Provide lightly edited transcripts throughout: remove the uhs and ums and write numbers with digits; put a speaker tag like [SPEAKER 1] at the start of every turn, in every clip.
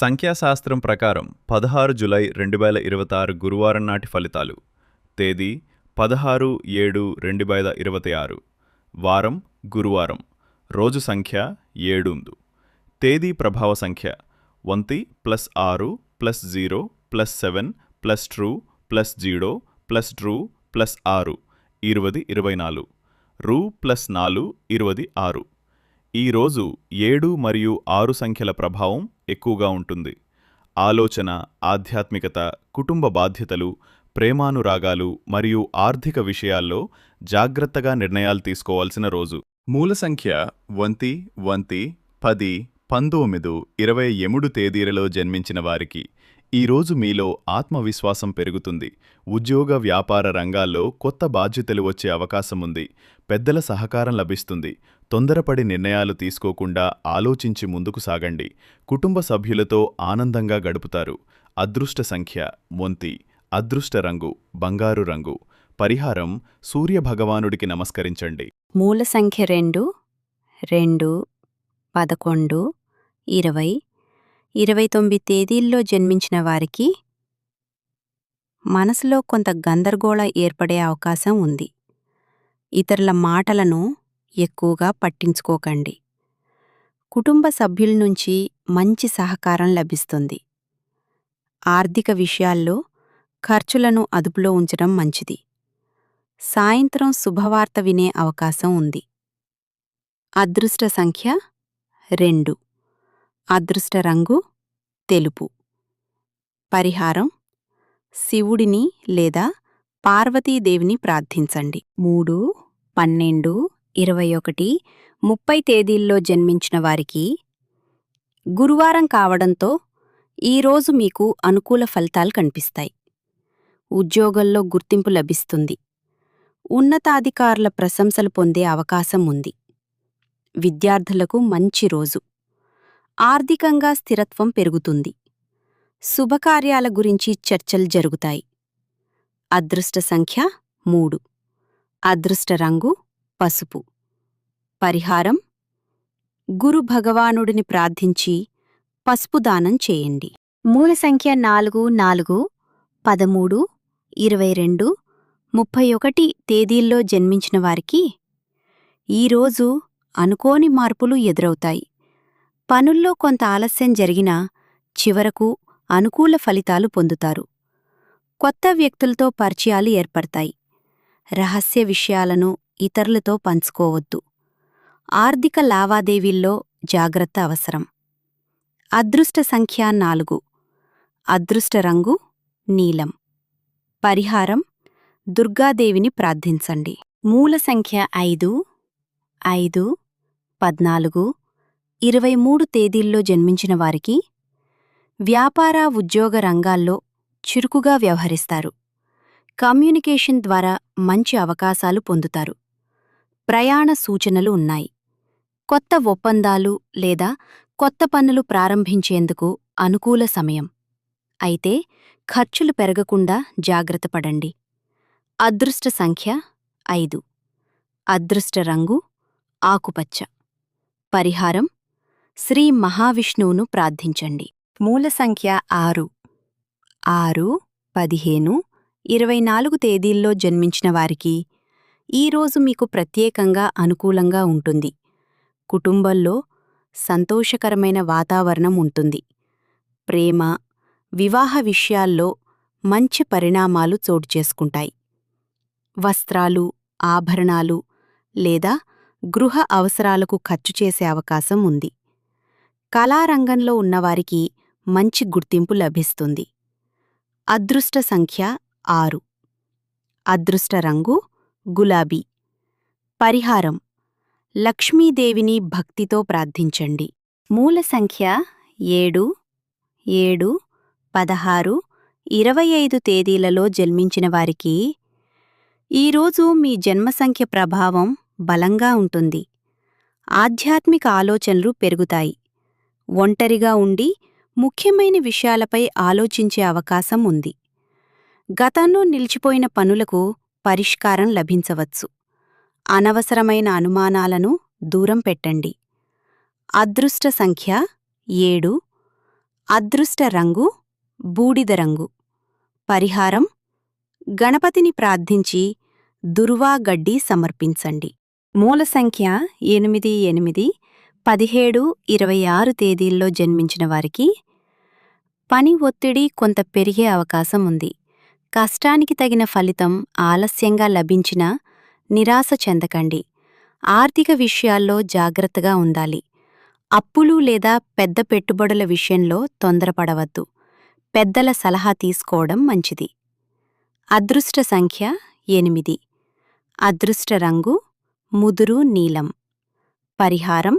[SPEAKER 1] సంఖ్యాశాస్త్రం ప్రకారం 16 జూలై 2026 గురువారం నాటి ఫలితాలు. తేదీ 16/7/2026. వారం గురువారం. రోజు సంఖ్య 7. తేదీ ప్రభావ సంఖ్య 1 + 6 + 0 + 7 + ట్రూ + 0 + ట్రూ + 6 20 24. రూ +4 26. ఈరోజు 7 మరియు 6 సంఖ్యల ప్రభావం ఎక్కువగా ఉంటుంది. ఆలోచన, ఆధ్యాత్మికత, కుటుంబ బాధ్యతలు, ప్రేమానురాగాలు మరియు ఆర్థిక విషయాల్లో జాగ్రత్తగా నిర్ణయాలు తీసుకోవాల్సిన రోజు. మూల సంఖ్య 1 1 10 19 28 తేదీలలో జన్మించిన వారికి ఈరోజు మీలో ఆత్మవిశ్వాసం పెరుగుతుంది. ఉద్యోగ వ్యాపార రంగాల్లో కొత్త బాధ్యతలు వచ్చే అవకాశం ఉంది. పెద్దల సహకారం లభిస్తుంది. తొందరపడి నిర్ణయాలు తీసుకోకుండా ఆలోచించి ముందుకు సాగండి. కుటుంబ సభ్యులతో ఆనందంగా గడుపుతారు. అదృష్ట సంఖ్య 1. అదృష్ట రంగు బంగారు రంగు. పరిహారం సూర్యభగవానుడికి నమస్కరించండి.
[SPEAKER 2] మూల సంఖ్య 2 2 11 20 29 తేదీల్లో జన్మించిన వారికి మనసులో కొంత గందరగోళం ఏర్పడే అవకాశం ఉంది. ఇతరుల మాటలను ఎక్కువగా పట్టించుకోకండి. కుటుంబ సభ్యుల నుంచి మంచి సహకారం లభిస్తుంది. ఆర్థిక విషయాల్లో ఖర్చులను అదుపులో ఉంచడం మంచిది. సాయంత్రం శుభవార్త వినే అవకాశం ఉంది. అదృష్ట సంఖ్య 2. అదృష్ట రంగు తెలుపు. పరిహారం శివుడిని లేదా పార్వతీదేవిని ప్రార్థించండి. 3 12 21 30 తేదీల్లో జన్మించిన వారికి గురువారం కావడంతో ఈరోజు మీకు అనుకూల ఫలితాలు కనిపిస్తాయి. ఉద్యోగంలో గుర్తింపు లభిస్తుంది. ఉన్నతాధికారుల ప్రశంసలు పొందే అవకాశం ఉంది. విద్యార్థులకు మంచి రోజు. ఆర్థికంగా స్థిరత్వం పెరుగుతుంది. శుభకార్యాల గురించి చర్చలు జరుగుతాయి. అదృష్ట సంఖ్య 3. అదృష్ట రంగు పసుపు. పరిహారం గురు భగవానుడిని ప్రార్థించి పసుపు దానం చేయండి. మూల సంఖ్య 4 4 13 22 31 తేదీల్లో జన్మించిన వారికి ఈరోజు అనుకోని మార్పులు ఎదురవుతాయి. పనుల్లో కొంత ఆలస్యం జరిగినా చివరకు అనుకూల ఫలితాలు పొందుతారు. కొత్త వ్యక్తులతో పరిచయాలు ఏర్పడతాయి. రహస్య విషయాలను ఇతరులతో పంచుకోవద్దు. ఆర్థిక లావాదేవీల్లో జాగ్రత్త అవసరం. అదృష్ట సంఖ్య 4. అదృష్ట రంగు నీలం. పరిహారం దుర్గాదేవిని ప్రార్థించండి. మూల సంఖ్య 5 5 14 23 తేదీల్లో జన్మించిన వారికి వ్యాపార ఉద్యోగ రంగాల్లో చురుకుగా వ్యవహరిస్తారు. కమ్యూనికేషన్ ద్వారా మంచి అవకాశాలు పొందుతారు. ప్రయాణ సూచనలు ఉన్నాయి. కొత్త ఒప్పందాలు లేదా కొత్త పనులు ప్రారంభించేందుకు అనుకూల సమయం. అయితే ఖర్చులు పెరగకుండా జాగ్రత్తపడండి. అదృష్ట సంఖ్య 5. అదృష్ట రంగు ఆకుపచ్చ. పరిహారం శ్రీ మహావిష్ణువును ప్రార్థించండి. మూల సంఖ్య 6 6 15 24 తేదీల్లో జన్మించిన వారికి ఈరోజు మీకు ప్రత్యేకంగా అనుకూలంగా ఉంటుంది. కుటుంబంలో సంతోషకరమైన వాతావరణం ఉంటుంది. ప్రేమ, వివాహ విషయాల్లో మంచి పరిణామాలు చోటు చేసుకుంటాయి. వస్త్రాలు, ఆభరణాలు లేదా గృహ అవసరాలకు ఖర్చు చేసే అవకాశం ఉంది. కళారంగంలో ఉన్నవారికి మంచి గుర్తింపు లభిస్తుంది. అదృష్ట సంఖ్య 6. అదృష్ట రంగు గులాబీ. పరిహారం లక్ష్మీదేవిని భక్తితో ప్రార్థించండి. మూల సంఖ్య 7 7 16 25 తేదీలలో జన్మించిన వారికి ఈరోజు మీ జన్మసంఖ్య ప్రభావం బలంగా ఉంటుంది. ఆధ్యాత్మిక ఆలోచనలు పెరుగుతాయి. ఒంటరిగా ఉండి ముఖ్యమైన విషయాలపై ఆలోచించే అవకాశం ఉంది. గతంలో నిలిచిపోయిన పనులకు పరిష్కారం లభించవచ్చు. అనవసరమైన అనుమానాలను దూరం పెట్టండి. అదృష్ట సంఖ్య 7. అదృష్ట రంగు బూడిద రంగు. పరిహారం: గణపతిని ప్రార్థించి దుర్వా గడ్డి సమర్పించండి. మూల సంఖ్య 8, 8, 17, 26 తేదీల్లో జన్మించిన వారికి పని ఒత్తిడి కొంత పెరిగే అవకాశం ఉంది. కష్టానికి తగిన ఫలితం ఆలస్యంగా లభించినా నిరాశ చెందకండి. ఆర్థిక విషయాల్లో జాగ్రత్తగా ఉండాలి. అప్పులు లేదా పెద్ద పెట్టుబడుల విషయంలో తొందరపడవద్దు. పెద్దల సలహా తీసుకోవడం మంచిది. అదృష్ట సంఖ్య 8. అదృష్ట రంగు ముదురు నీలం. పరిహారం: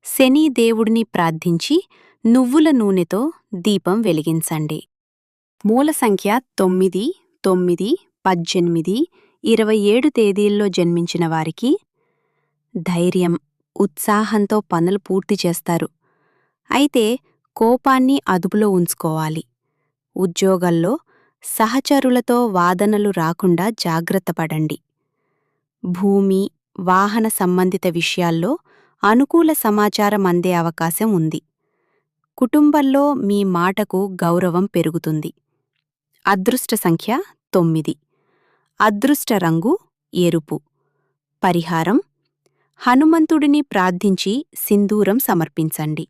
[SPEAKER 2] శని దేవుడిని ప్రార్థించి నువ్వుల నూనెతో దీపం వెలిగించండి. మూల సంఖ్య 9, 9, 18, 27 తేదీల్లో జన్మించిన వారికి ధైర్యం, ఉత్సాహంతో పనులు పూర్తి చేస్తారు. అయితే కోపాన్ని అదుపులో ఉంచుకోవాలి. ఉద్యోగంలో సహచరులతో వాదనలు రాకుండా జాగ్రత్తపడండి. భూమి, వాహన సంబంధిత విషయాల్లో అనుకూల సమాచారం అందే అవకాశం ఉంది. కుటుంబంలో మీ మాటకు గౌరవం పెరుగుతుంది. అదృష్ట సంఖ్య 9. అదృష్ట రంగు ఎరుపు. పరిహారం: హనుమంతుడిని ప్రార్థించి సింధూరం సమర్పించండి.